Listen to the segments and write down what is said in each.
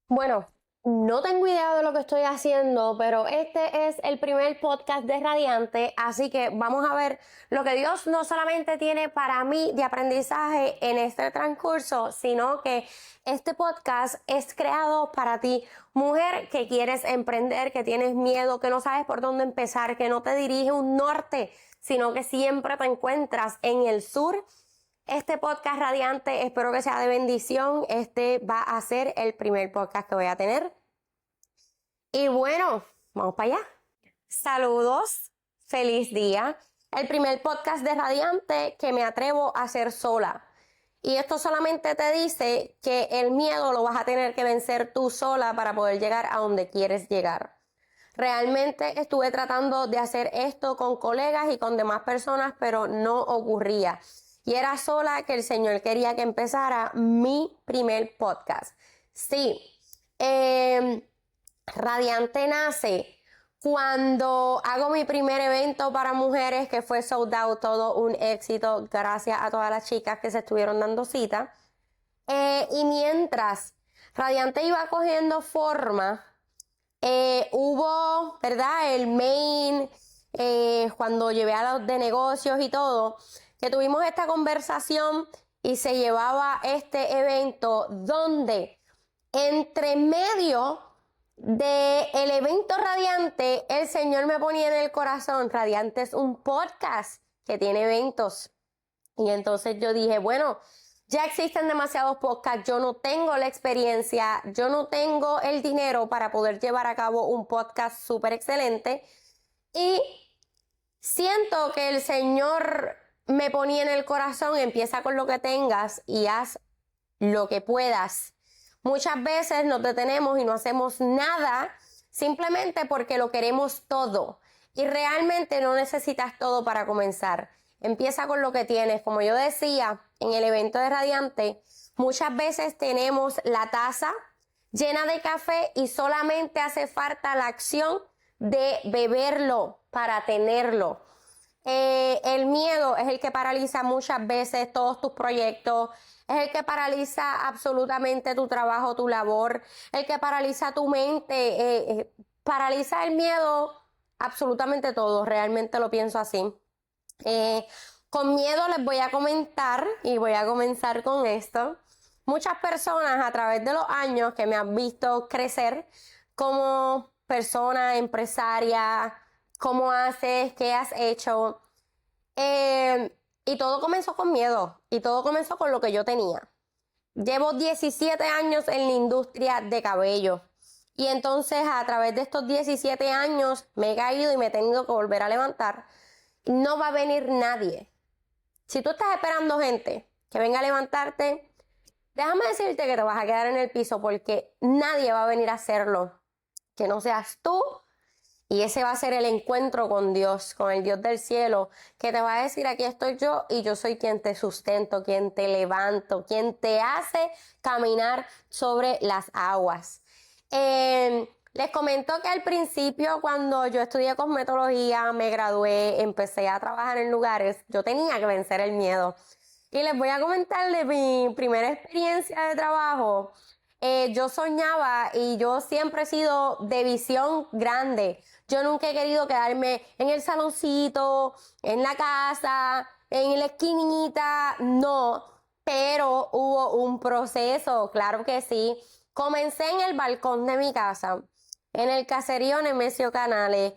Bueno, no tengo idea de lo que estoy haciendo, pero este es el primer podcast de Radiante, así que vamos a ver lo que Dios no solamente tiene para mí de aprendizaje en este transcurso, sino que este podcast es creado para ti, mujer que quieres emprender, que tienes miedo, que no sabes por dónde empezar, que no te dirige un norte, sino que siempre te encuentras en el sur. Este podcast radiante, espero que sea de bendición. Este va a ser el primer podcast que voy a tener. Y bueno, vamos para allá. Saludos, feliz día. El primer podcast de Radiante que me atrevo a hacer sola. Y esto solamente te dice que el miedo lo vas a tener que vencer tú sola para poder llegar a donde quieres llegar. Realmente estuve tratando de hacer esto con colegas y con demás personas, pero no ocurría. Y era sola que el Señor quería que empezara mi primer podcast. Sí, Radiante nace cuando hago mi primer evento para mujeres que fue sold out, todo un éxito, gracias a todas las chicas que se estuvieron dando cita. Y mientras Radiante iba cogiendo forma, hubo, ¿verdad? El main, cuando llevé a los de negocios y todo, que tuvimos esta conversación y se llevaba este evento donde entre medio del evento Radiante, el Señor me ponía en el corazón, Radiante es un podcast que tiene eventos. Y entonces yo dije, bueno, ya existen demasiados podcasts, yo no tengo la experiencia, yo no tengo el dinero para poder llevar a cabo un podcast súper excelente. Y siento que el Señor me ponía en el corazón, empieza con lo que tengas y haz lo que puedas. Muchas veces nos detenemos y no hacemos nada simplemente porque lo queremos todo. Y realmente no necesitas todo para comenzar. Empieza con lo que tienes. Como yo decía en el evento de Radiante, muchas veces tenemos la taza llena de café y solamente hace falta la acción de beberlo para tenerlo. El miedo es el que paraliza muchas veces todos tus proyectos, es el que paraliza absolutamente tu trabajo, tu labor, el que paraliza tu mente, paraliza el miedo absolutamente todo, realmente lo pienso así. Con miedo les voy a comentar y voy a comenzar con esto. Muchas personas a través de los años que me han visto crecer como persona, empresaria, cómo haces, qué has hecho. Y todo comenzó con miedo y todo comenzó con lo que yo tenía. Llevo 17 años en la industria de cabello y entonces a través de estos 17 años me he caído y me he tenido que volver a levantar. No va a venir nadie. Si tú estás esperando gente que venga a levantarte, déjame decirte que te vas a quedar en el piso porque nadie va a venir a hacerlo. Que no seas tú. Y ese va a ser el encuentro con Dios, con el Dios del cielo, que te va a decir, aquí estoy yo y yo soy quien te sustento, quien te levanto, quien te hace caminar sobre las aguas. Les comento que al principio, cuando yo estudié cosmetología, me gradué, empecé a trabajar en lugares, yo tenía que vencer el miedo. Y les voy a comentar de mi primera experiencia de trabajo. Yo soñaba y yo siempre he sido de visión grande. Yo nunca he querido quedarme en el saloncito, en la casa, en la esquinita, no. Pero hubo un proceso, claro que sí. Comencé en el balcón de mi casa, en el caserío Nemesio Canales.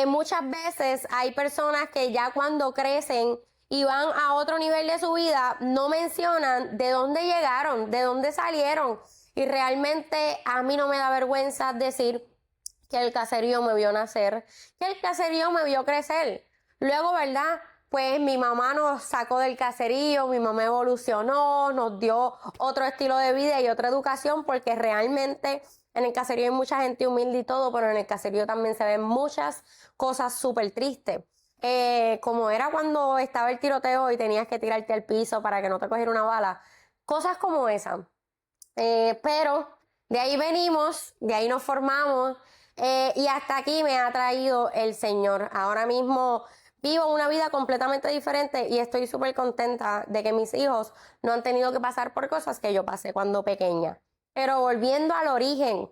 Muchas veces hay personas que ya cuando crecen y van a otro nivel de su vida, no mencionan de dónde llegaron, de dónde salieron. Y realmente a mí no me da vergüenza decir que el caserío me vio nacer, que el caserío me vio crecer. Luego, ¿verdad? Pues mi mamá nos sacó del caserío, mi mamá evolucionó, nos dio otro estilo de vida y otra educación, porque realmente en el caserío hay mucha gente humilde y todo, pero en el caserío también se ven muchas cosas súper tristes. Como era cuando estaba el tiroteo y tenías que tirarte al piso para que no te cogiera una bala. Cosas como esas. Pero de ahí venimos, de ahí nos formamos y hasta aquí me ha traído el Señor. Ahora mismo vivo una vida completamente diferente y estoy súper contenta de que mis hijos no han tenido que pasar por cosas que yo pasé cuando pequeña. Pero volviendo al origen,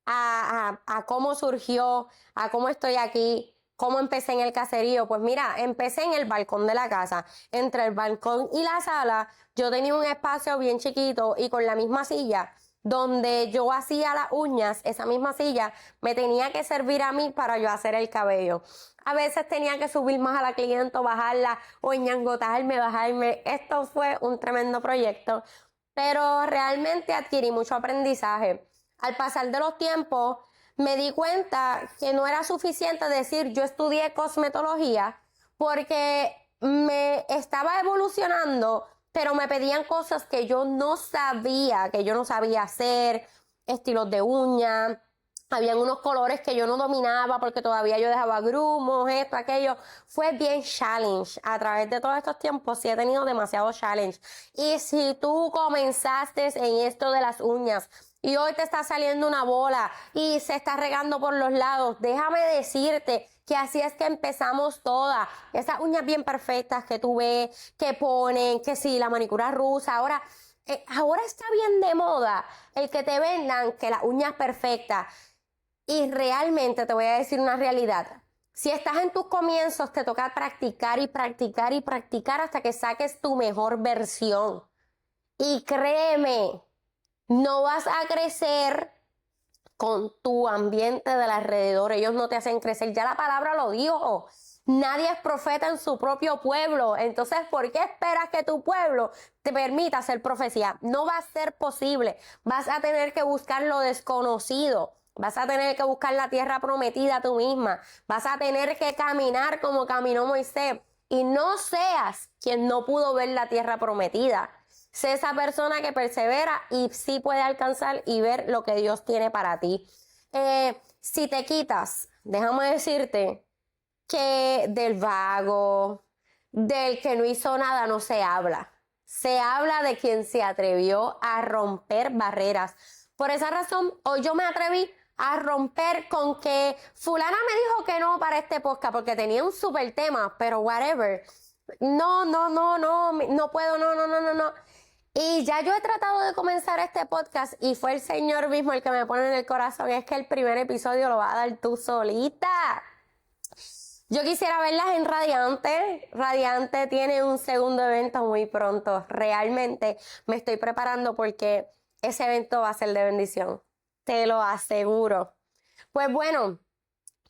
a cómo surgió, a cómo estoy aquí, cómo empecé en el caserío. Pues mira, empecé en el balcón de la casa. Entre el balcón y la sala, yo tenía un espacio bien chiquito y con la misma silla donde yo hacía las uñas, esa misma silla me tenía que servir a mí para yo hacer el cabello. A veces tenía que subir más a la cliente, bajarla o ñangotarme, bajarme. Esto fue un tremendo proyecto, pero realmente adquirí mucho aprendizaje. Al pasar de los tiempos, me di cuenta que no era suficiente decir yo estudié cosmetología porque me estaba evolucionando, pero me pedían cosas que yo no sabía hacer, estilos de uña. Habían unos colores que yo no dominaba porque todavía yo dejaba grumos, esto, aquello. Fue bien challenge. A través de todos estos tiempos sí he tenido demasiado challenge. Y si tú comenzaste en esto de las uñas y hoy te está saliendo una bola y se está regando por los lados, déjame decirte que así es que empezamos todas. Esas uñas bien perfectas que tú ves, que ponen, que sí, la manicura rusa. Ahora está bien de moda el que te vendan que las uñas perfectas. Y realmente te voy a decir una realidad. Si estás en tus comienzos, te toca practicar y practicar y practicar hasta que saques tu mejor versión. Y créeme, no vas a crecer con tu ambiente del alrededor. Ellos no te hacen crecer. Ya la palabra lo dijo. Nadie es profeta en su propio pueblo. Entonces, ¿por qué esperas que tu pueblo te permita hacer profecía? No va a ser posible. Vas a tener que buscar lo desconocido. Vas a tener que buscar la tierra prometida tú misma. Vas a tener que caminar como caminó Moisés. Y no seas quien no pudo ver la tierra prometida. Sé esa persona que persevera y sí puede alcanzar y ver lo que Dios tiene para ti. Si te quitas, déjame decirte que del vago, del que no hizo nada, no se habla. Se habla de quien se atrevió a romper barreras. Por esa razón, hoy yo me atreví a romper con que fulana me dijo que no para este podcast porque tenía un súper tema, pero whatever. No puedo, no. Y ya yo he tratado de comenzar este podcast y fue el Señor mismo el que me pone en el corazón. Es que el primer episodio lo vas a dar tú solita. Yo quisiera verlas en Radiante. Radiante tiene un segundo evento muy pronto. Realmente me estoy preparando porque ese evento va a ser de bendición. Te lo aseguro. Pues bueno,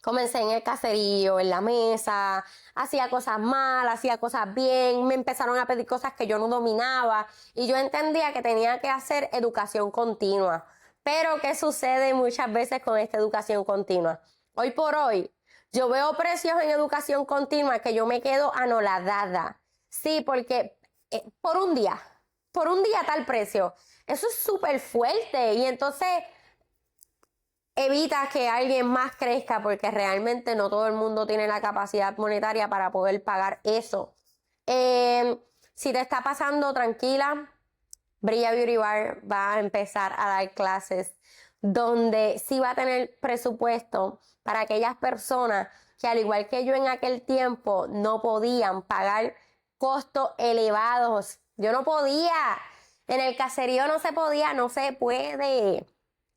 comencé en el caserío, en la mesa, hacía cosas mal, hacía cosas bien, me empezaron a pedir cosas que yo no dominaba y yo entendía que tenía que hacer educación continua. Pero ¿qué sucede muchas veces con esta educación continua? Hoy por hoy, yo veo precios en educación continua que yo me quedo anonadada. Sí, porque por un día tal precio. Eso es súper fuerte y entonces evita que alguien más crezca porque realmente no todo el mundo tiene la capacidad monetaria para poder pagar eso. Si te está pasando, tranquila, Brilla Beauty Bar va a empezar a dar clases donde sí va a tener presupuesto para aquellas personas que al igual que yo en aquel tiempo no podían pagar costos elevados. Yo no podía. En el caserío no se podía, no se puede.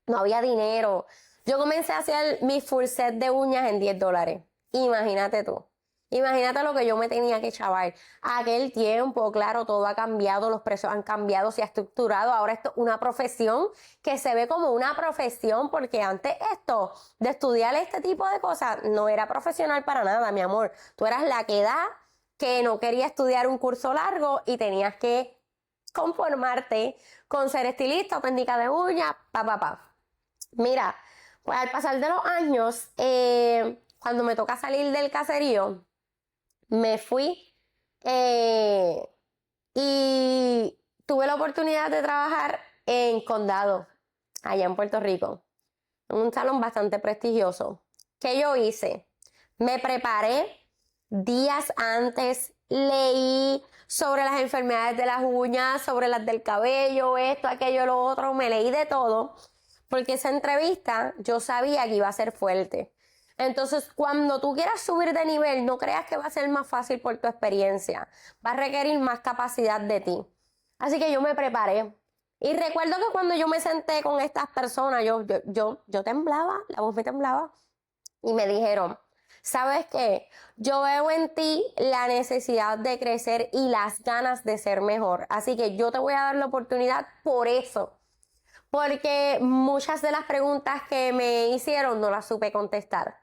No había dinero. Yo comencé a hacer mi full set de uñas en $10. Imagínate tú. Imagínate lo que yo me tenía que chavar. Aquel tiempo, claro, todo ha cambiado, los precios han cambiado, se ha estructurado. Ahora esto es una profesión que se ve como una profesión, porque antes esto de estudiar este tipo de cosas no era profesional para nada, mi amor. Tú eras la que no quería estudiar un curso largo y tenías que conformarte con ser estilista o técnica de uñas, Mira, pues al pasar de los años, cuando me toca salir del caserío, me fui y tuve la oportunidad de trabajar en Condado, allá en Puerto Rico, en un salón bastante prestigioso. ¿Qué yo hice? Me preparé días antes, leí sobre las enfermedades de las uñas, sobre las del cabello, esto, aquello, lo otro, me leí de todo, porque esa entrevista yo sabía que iba a ser fuerte. Entonces, cuando tú quieras subir de nivel, no creas que va a ser más fácil por tu experiencia. Va a requerir más capacidad de ti. Así que yo me preparé. Y recuerdo que cuando yo me senté con estas personas, yo temblaba, la voz me temblaba, y me dijeron, ¿sabes qué? Yo veo en ti la necesidad de crecer y las ganas de ser mejor. Así que yo te voy a dar la oportunidad por eso. Porque muchas de las preguntas que me hicieron no las supe contestar.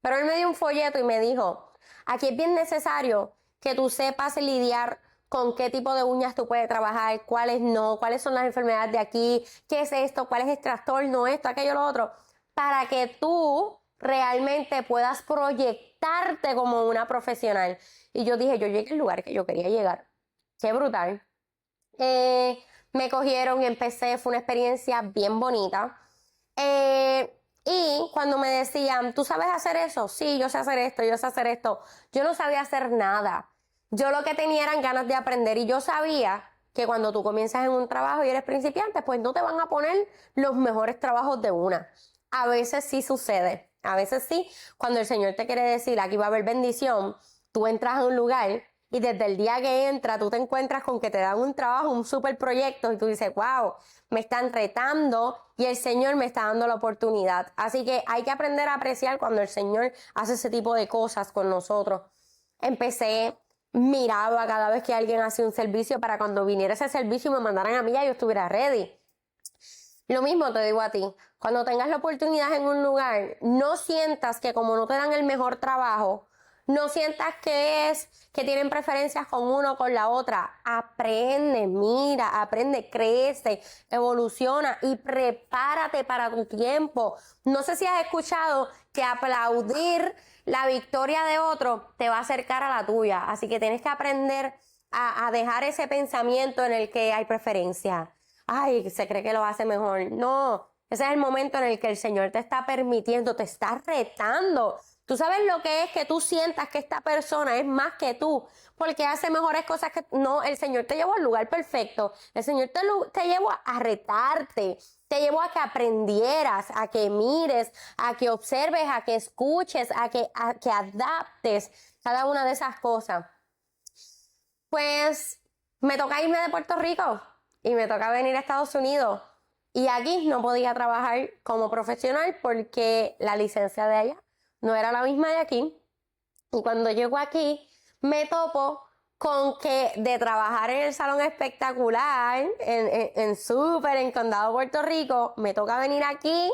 Pero él me dio un folleto y me dijo, aquí es bien necesario que tú sepas lidiar con qué tipo de uñas tú puedes trabajar, cuáles no, cuáles son las enfermedades de aquí, qué es esto, cuál es el trastorno, esto, aquello, lo otro, para que tú realmente puedas proyectarte como una profesional. Y yo dije, yo llegué al lugar que yo quería llegar. Qué brutal. Me cogieron y empecé, fue una experiencia bien bonita. Y cuando me decían, ¿tú sabes hacer eso? Sí, yo sé hacer esto, yo sé hacer esto. Yo no sabía hacer nada. Yo lo que tenía eran ganas de aprender y yo sabía que cuando tú comienzas en un trabajo y eres principiante, pues no te van a poner los mejores trabajos de una. A veces sí sucede, a veces sí, cuando el Señor te quiere decir, aquí va a haber bendición, tú entras a un lugar y desde el día que entras tú te encuentras con que te dan un trabajo, un super proyecto y tú dices, wow, me están retando y el Señor me está dando la oportunidad. Así que hay que aprender a apreciar cuando el Señor hace ese tipo de cosas con nosotros. Empecé, miraba cada vez que alguien hacía un servicio para cuando viniera ese servicio y me mandaran a mí ya yo estuviera ready. Lo mismo te digo a ti, cuando tengas la oportunidad en un lugar, no sientas que como no te dan el mejor trabajo, no sientas que es que tienen preferencias con uno o con la otra. Aprende, mira, aprende, crece, evoluciona y prepárate para tu tiempo. No sé si has escuchado que aplaudir la victoria de otro te va a acercar a la tuya. Así que tienes que aprender a dejar ese pensamiento en el que hay preferencia. Ay, se cree que lo hace mejor. No, ese es el momento en el que el Señor te está permitiendo, te está retando. Tú sabes lo que es que tú sientas que esta persona es más que tú, porque hace mejores cosas que no. El Señor te llevó al lugar perfecto. El Señor te llevó a retarte, te llevó a que aprendieras, a que mires, a que observes, a que escuches, a que adaptes cada una de esas cosas. Pues me toca irme de Puerto Rico y me toca venir a Estados Unidos. Y aquí no podía trabajar como profesional porque la licencia de allá no era la misma de aquí. Y cuando llego aquí, me topo con que de trabajar en el Salón Espectacular, en Super, en Condado, Puerto Rico, me toca venir aquí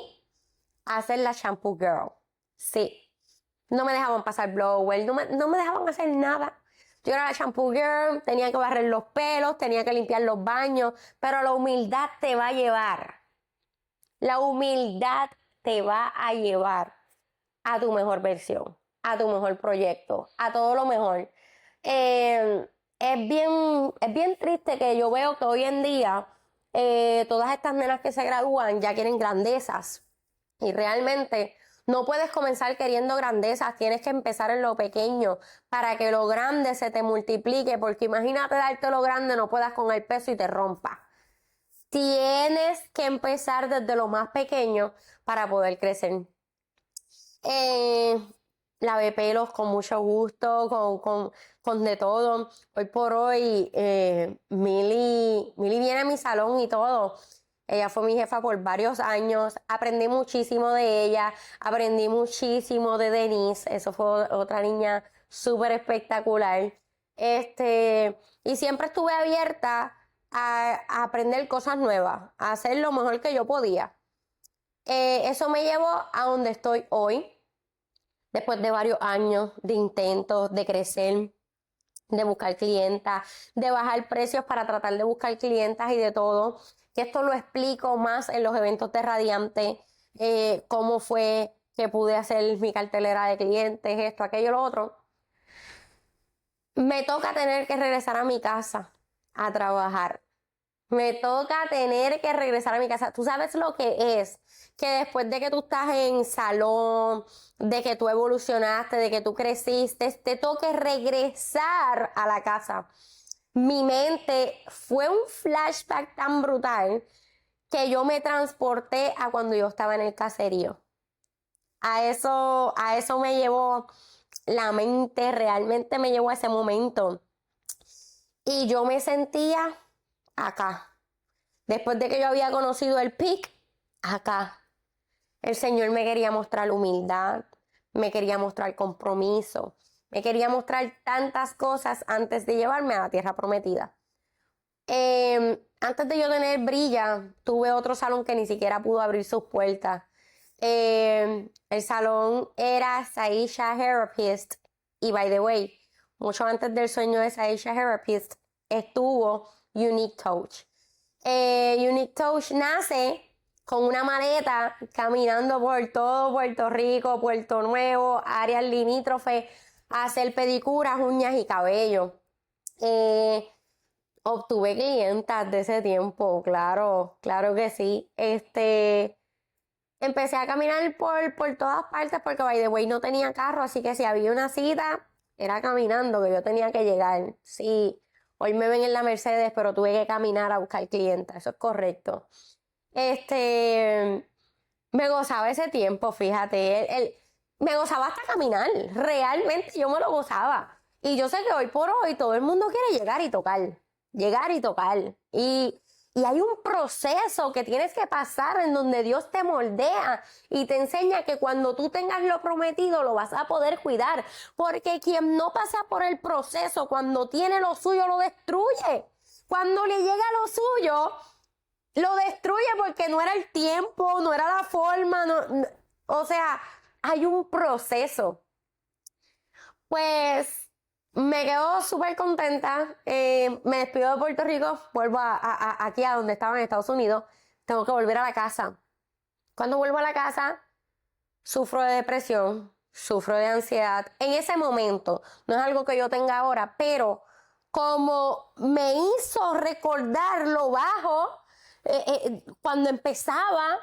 a hacer la Shampoo Girl. Sí, no me dejaban pasar blower, no me dejaban hacer nada. Yo era la shampoo girl, tenía que barrer los pelos, tenía que limpiar los baños, pero la humildad te va a llevar. La humildad te va a llevar a tu mejor versión, a tu mejor proyecto, a todo lo mejor. Es bien triste que yo veo que hoy en día todas estas nenas que se gradúan ya quieren grandezas. Y realmente no puedes comenzar queriendo grandezas, tienes que empezar en lo pequeño para que lo grande se te multiplique, porque imagínate darte lo grande, no puedas con el peso y te rompa. Tienes que empezar desde lo más pequeño para poder crecer. Lavé pelos con mucho gusto, con de todo. Hoy por hoy, Mili viene a mi salón y todo. Ella fue mi jefa por varios años. Aprendí muchísimo de ella. Aprendí muchísimo de Denise. Eso fue otra niña súper espectacular. Y siempre estuve abierta a aprender cosas nuevas, a hacer lo mejor que yo podía. Eso me llevó a donde estoy hoy, después de varios años de intentos de crecer, de buscar clientas, de bajar precios para tratar de buscar clientas y de todo. Que esto lo explico más en los eventos de Radiante, cómo fue que pude hacer mi cartelera de clientes, esto, aquello, lo otro. Me toca tener que regresar a mi casa a trabajar. Me toca tener que regresar a mi casa. Tú sabes lo que es que después de que tú estás en salón, de que tú evolucionaste, de que tú creciste, te toque regresar a la casa. Mi mente fue un flashback tan brutal que yo me transporté a cuando yo estaba en el caserío. A eso me llevó la mente, realmente me llevó a ese momento. Y yo me sentía acá. Después de que yo había conocido el pic, acá el Señor me quería mostrar humildad, me quería mostrar compromiso, me quería mostrar tantas cosas antes de llevarme a la tierra prometida. Antes de yo tener Brilla, tuve otro salón que ni siquiera pudo abrir sus puertas. El salón era Saisha Therapist y, by the way, mucho antes del sueño de Saisha Therapist estuvo Unique Touch. Unique Touch nace con una maleta caminando por todo Puerto Rico, Puerto Nuevo, áreas limítrofes, a hacer pedicuras, uñas y cabello. Obtuve clientas de ese tiempo, claro que sí. Empecé a caminar por todas partes porque, by the way, no tenía carro, así que si había una cita, era caminando que yo tenía que llegar. Sí, hoy me ven en la Mercedes, pero tuve que caminar a buscar clientas, eso es correcto. Me gozaba ese tiempo, fíjate, me gozaba hasta caminar, realmente yo me lo gozaba. Y yo sé que hoy por hoy todo el mundo quiere llegar y tocar. Y hay un proceso que tienes que pasar en donde Dios te moldea y te enseña que cuando tú tengas lo prometido lo vas a poder cuidar. Porque quien no pasa por el proceso, cuando tiene lo suyo, lo destruye. Cuando le llega lo suyo, lo destruye porque no era el tiempo, no era la forma. O sea, hay un proceso. Pues me quedo súper contenta. Me despido de Puerto Rico, vuelvo aquí a donde estaba en Estados Unidos. Tengo que volver a la casa. Cuando vuelvo a la casa, sufro de depresión, sufro de ansiedad. En ese momento, no es algo que yo tenga ahora, pero como me hizo recordar lo bajo, cuando empezaba,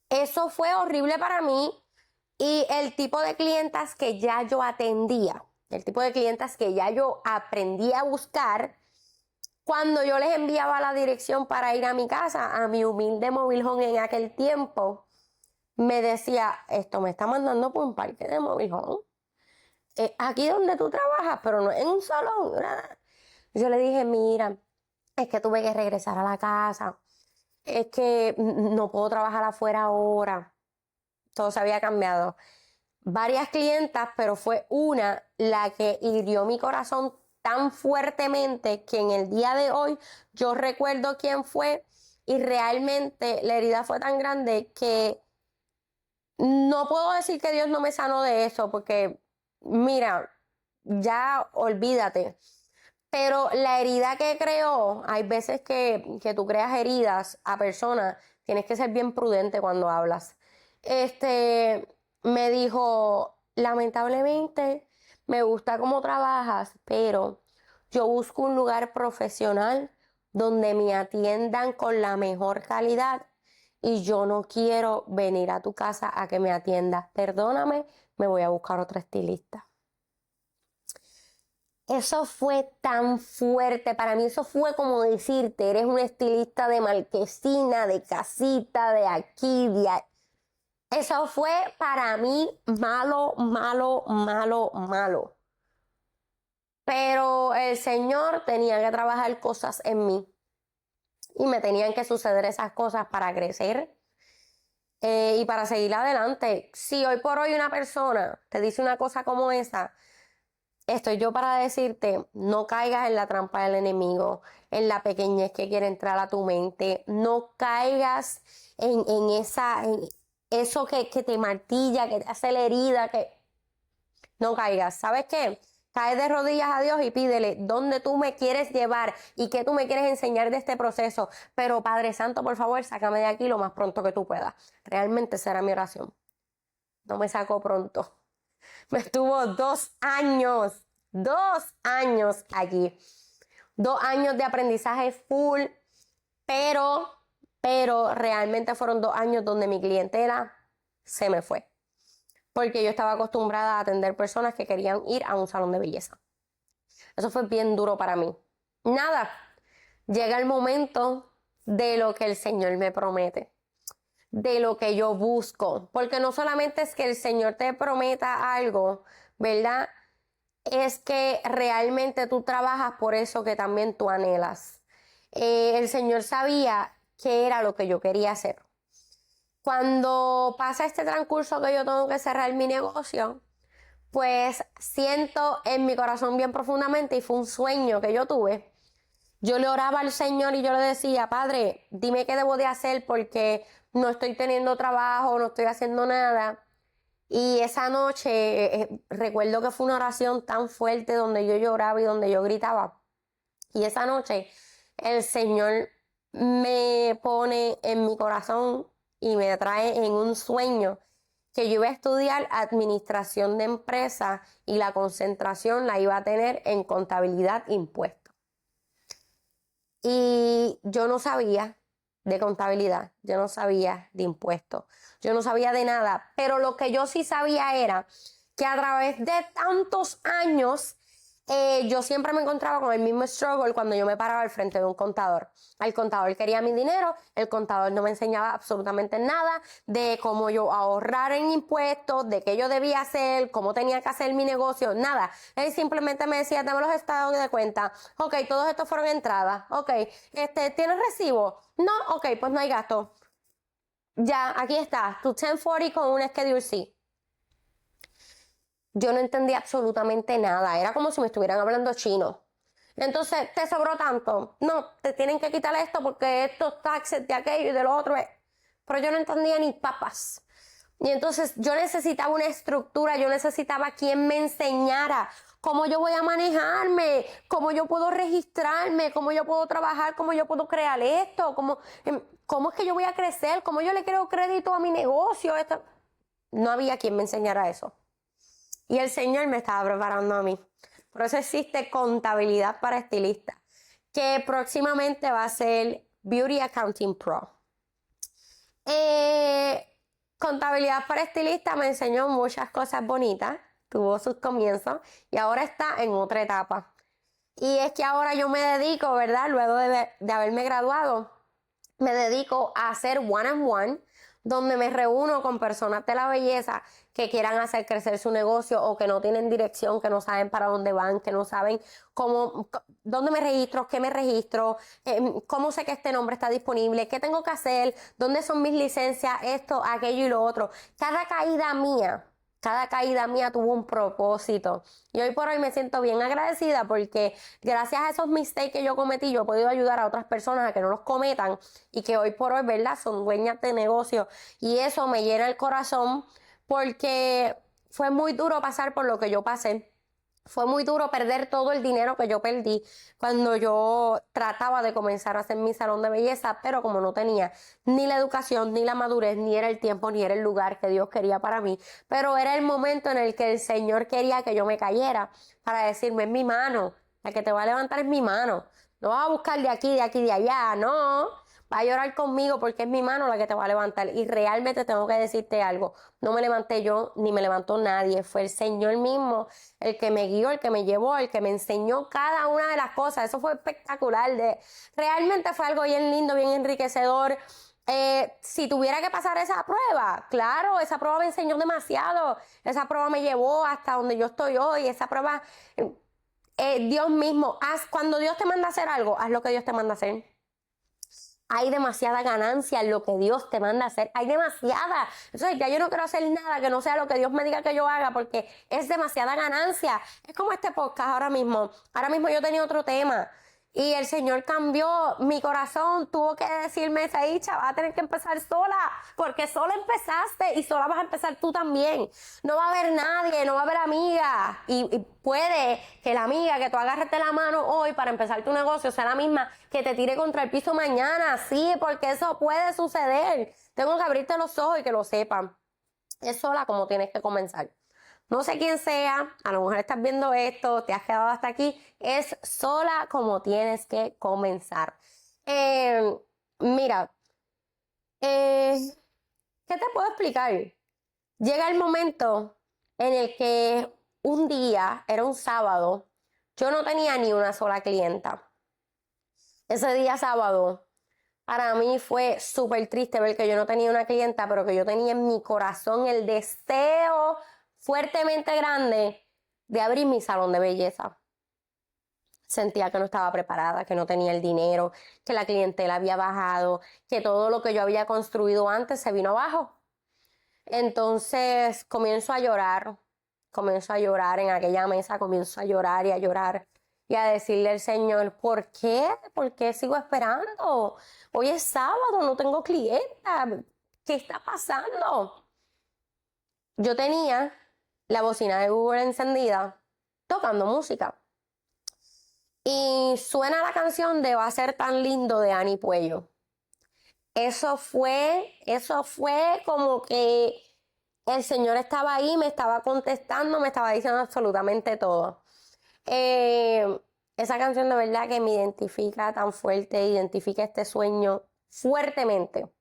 eso fue horrible para mí. Y el tipo de clientas que ya yo atendía, el tipo de clientas que ya yo aprendí a buscar, cuando yo les enviaba la dirección para ir a mi casa, a mi humilde mobile home en aquel tiempo, me decía, esto me está mandando por un parque de mobile home. Aquí donde tú trabajas, pero no en un salón. Nada. Yo le dije, mira, es que tuve que regresar a la casa. Es que no puedo trabajar afuera ahora. Todo se había cambiado. Varias clientas, pero fue una la que hirió mi corazón tan fuertemente que en el día de hoy yo recuerdo quién fue y realmente la herida fue tan grande que no puedo decir que Dios no me sanó de eso porque, mira, ya olvídate. Pero la herida que creó, hay veces que tú creas heridas a personas, tienes que ser bien prudente cuando hablas. Me dijo, lamentablemente, me gusta cómo trabajas, pero yo busco un lugar profesional donde me atiendan con la mejor calidad y yo no quiero venir a tu casa a que me atiendas. Perdóname, me voy a buscar otra estilista. Eso fue tan fuerte para mí, eso fue como decirte, eres un estilista de marquesina, de casita, de aquí, de ahí. Eso fue para mí malo. Pero el Señor tenía que trabajar cosas en mí y me tenían que suceder esas cosas para crecer y para seguir adelante. Si hoy por hoy una persona te dice una cosa como esa, estoy yo para decirte, no caigas en la trampa del enemigo, en la pequeñez que quiere entrar a tu mente, no caigas en eso que te martilla, que te hace la herida, que no caigas. ¿Sabes qué? Cae de rodillas a Dios y pídele dónde tú me quieres llevar y qué tú me quieres enseñar de este proceso. Pero Padre Santo, por favor, sácame de aquí lo más pronto que tú puedas. Realmente será mi oración. No me sacó pronto. Me estuvo 2 años allí. 2 años de aprendizaje full, pero realmente fueron 2 años donde mi clientela se me fue. Porque yo estaba acostumbrada a atender personas que querían ir a un salón de belleza. Eso fue bien duro para mí. Nada, llega el momento de lo que el Señor me promete, de lo que yo busco. Porque no solamente es que el Señor te prometa algo, ¿verdad? Es que realmente tú trabajas por eso que también tú anhelas. El Señor sabía qué era lo que yo quería hacer. Cuando pasa este transcurso que yo tengo que cerrar mi negocio, pues siento en mi corazón bien profundamente, y fue un sueño que yo tuve. Yo le oraba al Señor y yo le decía: Padre, dime qué debo de hacer porque no estoy teniendo trabajo, no estoy haciendo nada. Y esa noche recuerdo que fue una oración tan fuerte donde yo lloraba y donde yo gritaba. Y esa noche el Señor me pone en mi corazón y me trae en un sueño que yo iba a estudiar administración de empresas y la concentración la iba a tener en contabilidad e impuestos. Y yo no sabía de contabilidad, yo no sabía de impuestos, yo no sabía de nada, pero lo que yo sí sabía era que a través de tantos años yo siempre me encontraba con el mismo struggle cuando yo me paraba al frente de un contador. El contador quería mi dinero, el contador no me enseñaba absolutamente nada de cómo yo ahorrar en impuestos, de qué yo debía hacer, cómo tenía que hacer mi negocio, nada. Él simplemente me decía: dame los estados de cuenta. Ok, todos estos fueron entradas. Ok, ¿tienes recibo? No, ok, pues no hay gasto. Ya, aquí está, tu 1040 con un Schedule C. Yo no entendía absolutamente nada, era como si me estuvieran hablando chino. Entonces, ¿te sobró tanto? No, te tienen que quitar esto porque estos taxes de aquello y de lo otro. Pero yo no entendía ni papas. Y entonces yo necesitaba una estructura, yo necesitaba quien me enseñara cómo yo voy a manejarme, cómo yo puedo registrarme, cómo yo puedo trabajar, cómo yo puedo crear esto, cómo es que yo voy a crecer, cómo yo le creo crédito a mi negocio. No había quien me enseñara eso. Y el Señor me estaba preparando a mí. Por eso existe contabilidad para estilistas, que próximamente va a ser Beauty Accounting Pro. Contabilidad para estilistas me enseñó muchas cosas bonitas, tuvo sus comienzos y ahora está en otra etapa. Y es que ahora yo me dedico, ¿verdad? Luego de haberme graduado, me dedico a hacer one-on-one, donde me reúno con personas de la belleza que quieran hacer crecer su negocio o que no tienen dirección, que no saben para dónde van, que no saben dónde me registro, qué me registro, cómo sé que este nombre está disponible, qué tengo que hacer, dónde son mis licencias, esto, aquello y lo otro. Cada caída mía tuvo un propósito. Y hoy por hoy me siento bien agradecida porque gracias a esos mistakes que yo cometí, yo he podido ayudar a otras personas a que no los cometan y que hoy por hoy, ¿verdad?, son dueñas de negocio. Y eso me llena el corazón porque fue muy duro pasar por lo que yo pasé. Fue muy duro perder todo el dinero que yo perdí cuando yo trataba de comenzar a hacer mi salón de belleza, pero como no tenía ni la educación, ni la madurez, ni era el tiempo, ni era el lugar que Dios quería para mí, pero era el momento en el que el Señor quería que yo me cayera para decirme: es mi mano, la que te va a levantar es mi mano. No vas a buscar de aquí, de aquí, de allá, no. Va a llorar conmigo porque es mi mano la que te va a levantar. Y realmente tengo que decirte algo. No me levanté yo, ni me levantó nadie. Fue el Señor mismo el que me guió, el que me llevó, el que me enseñó cada una de las cosas. Eso fue espectacular. Realmente fue algo bien lindo, bien enriquecedor. Si tuviera que pasar esa prueba, claro, esa prueba me enseñó demasiado. Esa prueba me llevó hasta donde yo estoy hoy. Esa prueba, Dios mismo, cuando Dios te manda a hacer algo, haz lo que Dios te manda a hacer. Hay demasiada ganancia en lo que Dios te manda a hacer. Hay demasiada. Entonces ya yo no quiero hacer nada que no sea lo que Dios me diga que yo haga porque es demasiada ganancia. Es como este podcast ahora mismo. Ahora mismo yo tenía otro tema y el Señor cambió mi corazón. Tuvo que decirme: Saicha, vas a tener que empezar sola porque sola empezaste y sola vas a empezar tú también. No va a haber nadie, no va a haber amiga. Y puede que la amiga que tú agarres de la mano hoy para empezar tu negocio sea la misma que te tire contra el piso mañana. Sí, porque eso puede suceder. Tengo que abrirte los ojos y que lo sepan. Es sola como tienes que comenzar. No sé quién sea, a lo mejor estás viendo esto, te has quedado hasta aquí. Es sola como tienes que comenzar. Mira, ¿qué te puedo explicar? Llega el momento en el que un día, era un sábado, yo no tenía ni una sola clienta. Ese día sábado, para mí fue súper triste ver que yo no tenía una clienta, pero que yo tenía en mi corazón el deseo fuertemente grande de abrir mi salón de belleza. Sentía que no estaba preparada, que no tenía el dinero, que la clientela había bajado, que todo lo que yo había construido antes se vino abajo. Entonces comienzo a llorar en aquella mesa, comienzo a llorar y a decirle al Señor, ¿por qué? ¿Por qué sigo esperando? Hoy es sábado, no tengo clienta. ¿Qué está pasando? Yo tenía la bocina de Google encendida, tocando música. Y suena la canción de Va a ser tan lindo de Ani Puello. Eso fue como que el Señor estaba ahí, me estaba contestando, me estaba diciendo absolutamente todo. Esa canción de verdad que me identifica tan fuerte, identifica este sueño fuertemente.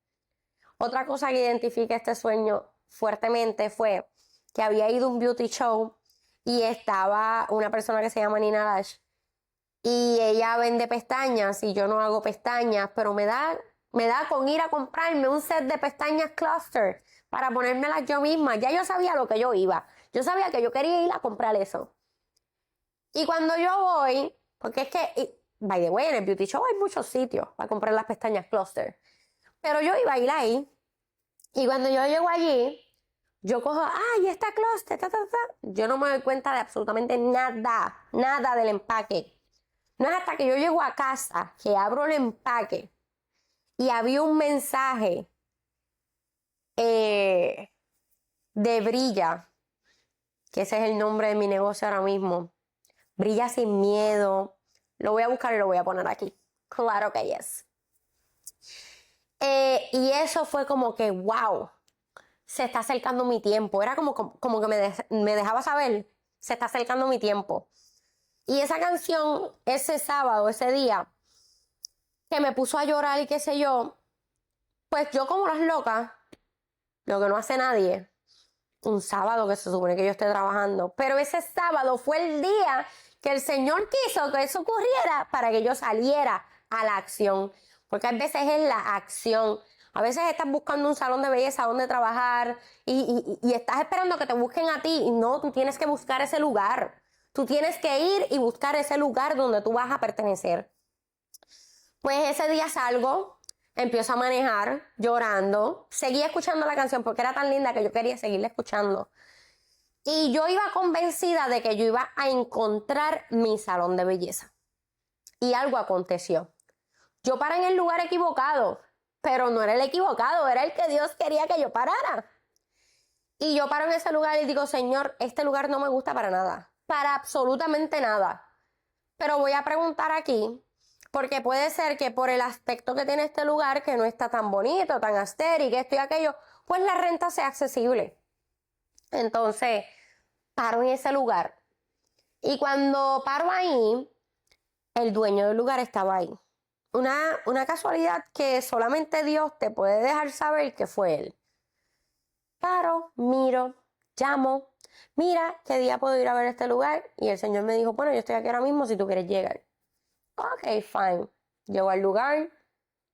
Otra cosa que identifica este sueño fuertemente fue que había ido a un beauty show y estaba una persona que se llama Nina Lash y ella vende pestañas y yo no hago pestañas, pero me da con ir a comprarme un set de pestañas cluster para ponérmelas yo misma. Ya yo sabía lo que yo iba. Yo sabía que yo quería ir a comprar eso. Y cuando yo voy, porque es que, by the way, en el beauty show hay muchos sitios para comprar las pestañas cluster. Pero yo iba a ir ahí. Y cuando yo llego allí, yo cojo, y esta cluster, yo no me doy cuenta de absolutamente nada del empaque. No es hasta que yo llego a casa que abro el empaque y había un mensaje de Brilla, que ese es el nombre de mi negocio ahora mismo. Brilla sin miedo. Lo voy a buscar y lo voy a poner aquí. Claro que yes. Y eso fue como que, wow, se está acercando mi tiempo. Era como que me dejaba saber, se está acercando mi tiempo. Y esa canción, ese sábado, ese día, que me puso a llorar y qué sé yo, pues yo como las locas, lo que no hace nadie, un sábado que se supone que yo esté trabajando, pero ese sábado fue el día que el Señor quiso que eso ocurriera para que yo saliera a la acción, porque a veces es la acción. A veces estás buscando un salón de belleza donde trabajar y estás esperando que te busquen a ti y no, tú tienes que buscar ese lugar. Tú tienes que ir y buscar ese lugar donde tú vas a pertenecer. Pues ese día salgo, empiezo a manejar llorando, seguía escuchando la canción porque era tan linda que yo quería seguirla escuchando. Y yo iba convencida de que yo iba a encontrar mi salón de belleza. Y algo aconteció. Yo paré en el lugar equivocado, pero no era el equivocado, era el que Dios quería que yo parara. Y yo paro en ese lugar y digo, Señor, este lugar no me gusta para nada, para absolutamente nada. Pero voy a preguntar aquí, porque puede ser que por el aspecto que tiene este lugar, que no está tan bonito, tan aesthetic, esto y aquello, pues la renta sea accesible. Entonces, paro en ese lugar. Y cuando paro ahí, el dueño del lugar estaba ahí. Una casualidad que solamente Dios te puede dejar saber que fue él. Paro, miro, llamo, mira, ¿qué día puedo ir a ver este lugar? Y el Señor me dijo, bueno, yo estoy aquí ahora mismo si tú quieres llegar. Ok, fine. Llego al lugar,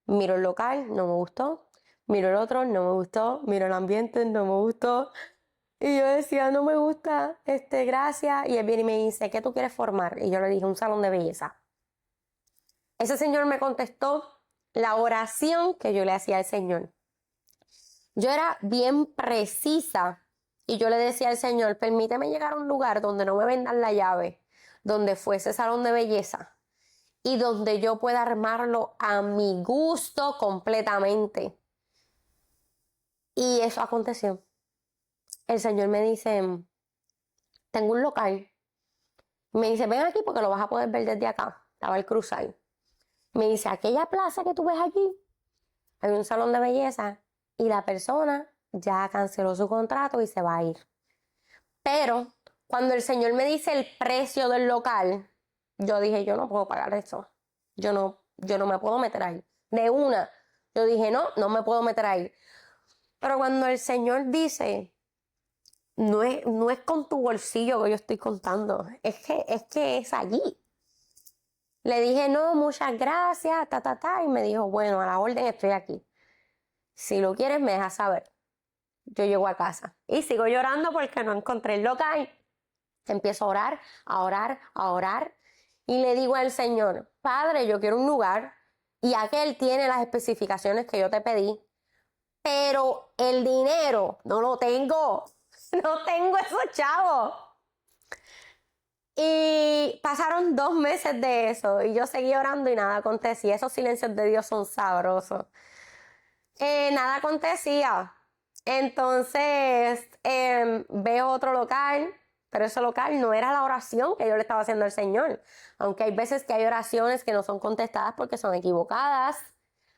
miro el local, no me gustó. Miro el otro, no me gustó. Miro el ambiente, no me gustó. Y yo decía, no me gusta, gracias. Y él viene y me dice, ¿qué tú quieres formar? Y yo le dije, un salón de belleza. Ese señor me contestó la oración que yo le hacía al Señor. Yo era bien precisa y yo le decía al Señor, permíteme llegar a un lugar donde no me vendan la llave, donde fuese salón de belleza y donde yo pueda armarlo a mi gusto completamente. Y eso aconteció. El Señor me dice, tengo un local. Me dice, ven aquí porque lo vas a poder ver desde acá. Estaba el cruzar. Me dice, aquella plaza que tú ves allí, hay un salón de belleza y la persona ya canceló su contrato y se va a ir. Pero cuando el Señor me dice el precio del local, yo dije, yo no puedo pagar eso. Yo no me puedo meter ahí. De una, yo dije, no me puedo meter ahí. Pero cuando el Señor dice, no es con tu bolsillo que yo estoy contando, es que es allí. Le dije, no, muchas gracias, y me dijo, bueno, a la orden estoy aquí. Si lo quieres, me dejas saber. Yo llego a casa y sigo llorando porque no encontré el local. Empiezo a orar, a orar, a orar. y le digo al Señor, Padre, yo quiero un lugar y aquel tiene las especificaciones que yo te pedí, pero el dinero no lo tengo, no tengo esos chavos. Y pasaron 2 meses de eso y yo seguí orando y nada acontecía. Esos silencios de Dios son sabrosos. Nada acontecía. Entonces veo otro local, pero ese local no era la oración que yo le estaba haciendo al Señor. Aunque hay veces que hay oraciones que no son contestadas porque son equivocadas.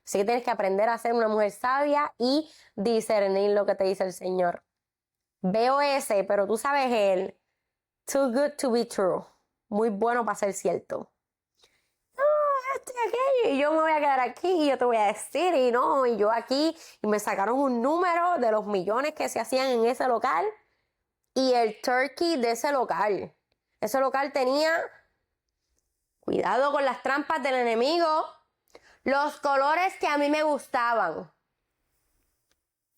Así que tienes que aprender a ser una mujer sabia y discernir lo que te dice el Señor. Veo ese, pero tú sabes él. Too good to be true. Muy bueno para ser cierto. No, esto y aquello. Y yo me voy a quedar aquí y yo te voy a decir. Y no, y yo aquí. Y me sacaron un número de los millones que se hacían en ese local. Y el turkey de ese local. Ese local tenía, cuidado con las trampas del enemigo, los colores que a mí me gustaban.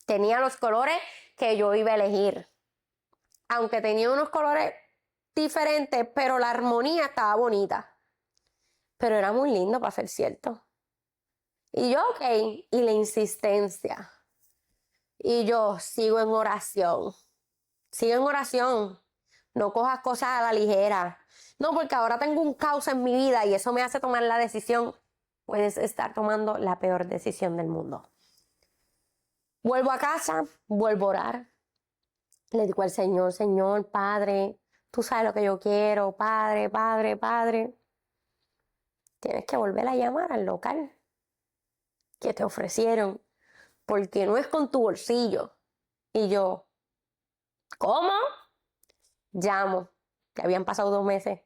Tenía los colores que yo iba a elegir. Aunque tenía unos colores diferentes, pero la armonía estaba bonita. Pero era muy lindo para ser cierto. Y yo, ok, y la insistencia. Y yo sigo en oración. Sigo en oración. No cojas cosas a la ligera. No, porque ahora tengo un caos en mi vida y eso me hace tomar la decisión. Puedes estar tomando la peor decisión del mundo. Vuelvo a casa, vuelvo a orar. Le digo al Señor, Señor, Padre, tú sabes lo que yo quiero, Padre, Padre, Padre. Tienes que volver a llamar al local que te ofrecieron, porque no es con tu bolsillo. Y yo, ¿cómo? Llamo, que habían pasado 2 meses.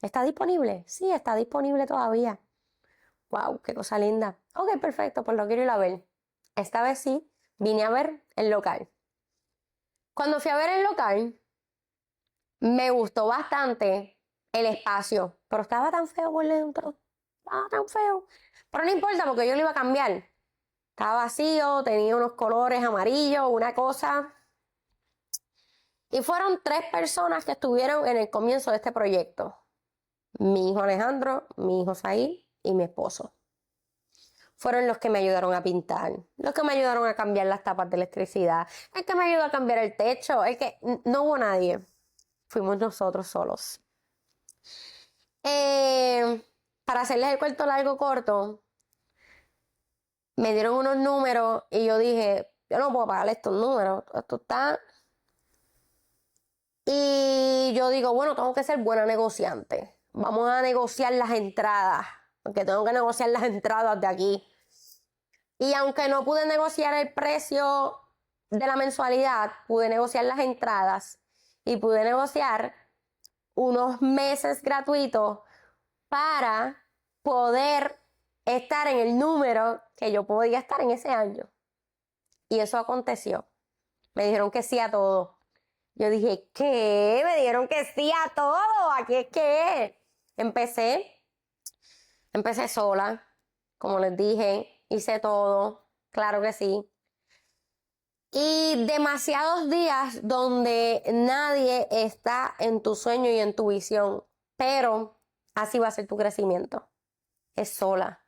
¿Está disponible? Sí, está disponible todavía. Wow, qué cosa linda. Ok, perfecto, pues lo quiero ir a ver. Esta vez sí, vine a ver el local. Cuando fui a ver el local, me gustó bastante el espacio, pero estaba tan feo por dentro. Estaba tan feo. Pero no importa porque yo lo iba a cambiar. Estaba vacío, tenía unos colores amarillos, una cosa. Y fueron 3 personas que estuvieron en el comienzo de este proyecto. Mi hijo Alejandro, mi hijo Saí y mi esposo. Fueron los que me ayudaron a pintar, los que me ayudaron a cambiar las tapas de electricidad, el que me ayudó a cambiar el techo, el que no hubo nadie. Fuimos nosotros solos. Para hacerles el cuento largo corto, me dieron unos números y yo dije, yo no puedo pagar estos números, esto está... Y yo digo, bueno, tengo que ser buena negociante. Vamos a negociar las entradas, porque tengo que negociar las entradas de aquí. Y aunque no pude negociar el precio de la mensualidad, pude negociar las entradas y pude negociar unos meses gratuitos para poder estar en el número que yo podía estar en ese año. Y eso aconteció. Me dijeron que sí a todo. Yo dije, ¿qué? Me dijeron que sí a todo. Aquí es que empecé sola. Como les dije, hice todo. Claro que sí. Y demasiados días donde nadie está en tu sueño y en tu visión. Pero así va a ser tu crecimiento. Es sola.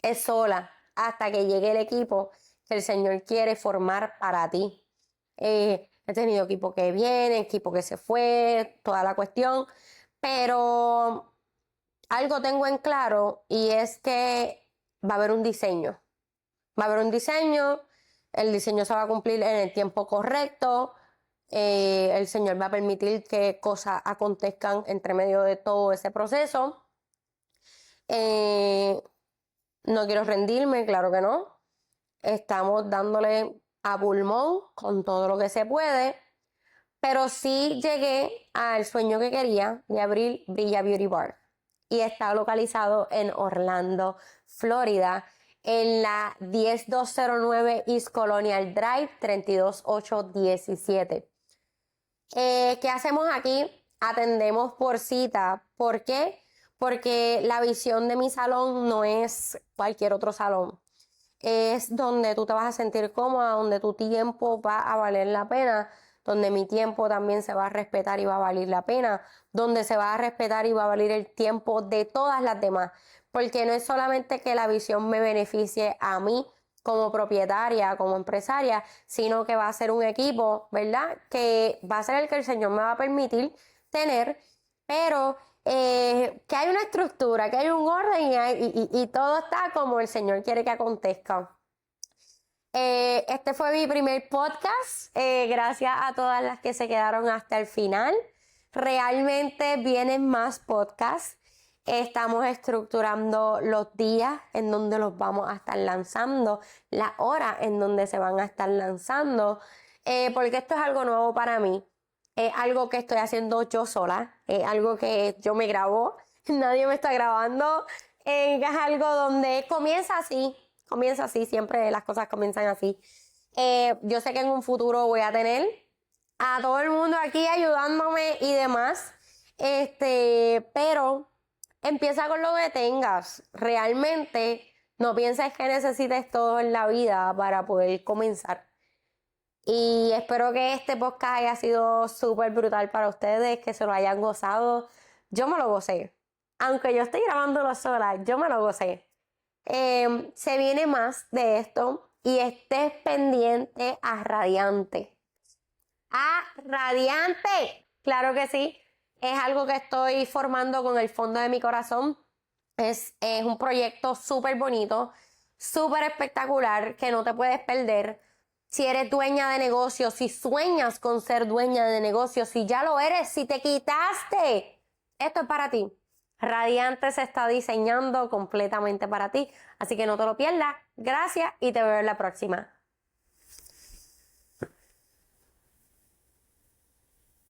Es sola. Hasta que llegue el equipo que el Señor quiere formar para ti. He tenido equipo que viene, equipo que se fue, toda la cuestión. Pero algo tengo en claro y es que va a haber un diseño. Va a haber un diseño, el diseño se va a cumplir en el tiempo correcto. El Señor va a permitir que cosas acontezcan entre medio de todo ese proceso. No quiero rendirme, claro que no. Estamos dándole a pulmón con todo lo que se puede. Pero sí llegué al sueño que quería de abrir Villa Beauty Bar. Y está localizado en Orlando, Florida, en la 10209 East Colonial Drive, 32817. ¿Qué hacemos aquí? Atendemos por cita. ¿Por qué? Porque la visión de mi salón no es cualquier otro salón. Es donde tú te vas a sentir cómoda, donde tu tiempo va a valer la pena, donde mi tiempo también se va a respetar y va a valer la pena, donde se va a respetar y va a valer el tiempo de todas las demás, porque no es solamente que la visión me beneficie a mí como propietaria, como empresaria, sino que va a ser un equipo, ¿verdad? Que va a ser el que el Señor me va a permitir tener, pero que hay una estructura, que hay un orden y todo está como el Señor quiere que acontezca. Este fue mi primer podcast. Gracias a todas las que se quedaron hasta el final. Realmente vienen más podcasts. Estamos estructurando los días en donde los vamos a estar lanzando, las horas en donde se van a estar lanzando, porque esto es algo nuevo para mí. Es algo que estoy haciendo yo sola, es algo que yo me grabo, nadie me está grabando. Es algo donde comienza así, siempre las cosas comienzan así. Yo sé que en un futuro voy a tener a todo el mundo aquí ayudándome y demás, pero empieza con lo que tengas. Realmente no pienses que necesites todo en la vida para poder comenzar. Y espero que este podcast haya sido súper brutal para ustedes, que se lo hayan gozado. Yo me lo gocé. Aunque yo estoy grabándolo sola, yo me lo gocé. Se viene más de esto y estés pendiente a Radiante. ¡A Radiante! Claro que sí. Es algo que estoy formando con el fondo de mi corazón. Es un proyecto súper bonito, súper espectacular, que no te puedes perder. Si eres dueña de negocios, si sueñas con ser dueña de negocios, si ya lo eres, si te quitaste, esto es para ti. Radiante se está diseñando completamente para ti, así que no te lo pierdas. Gracias y te veo en la próxima.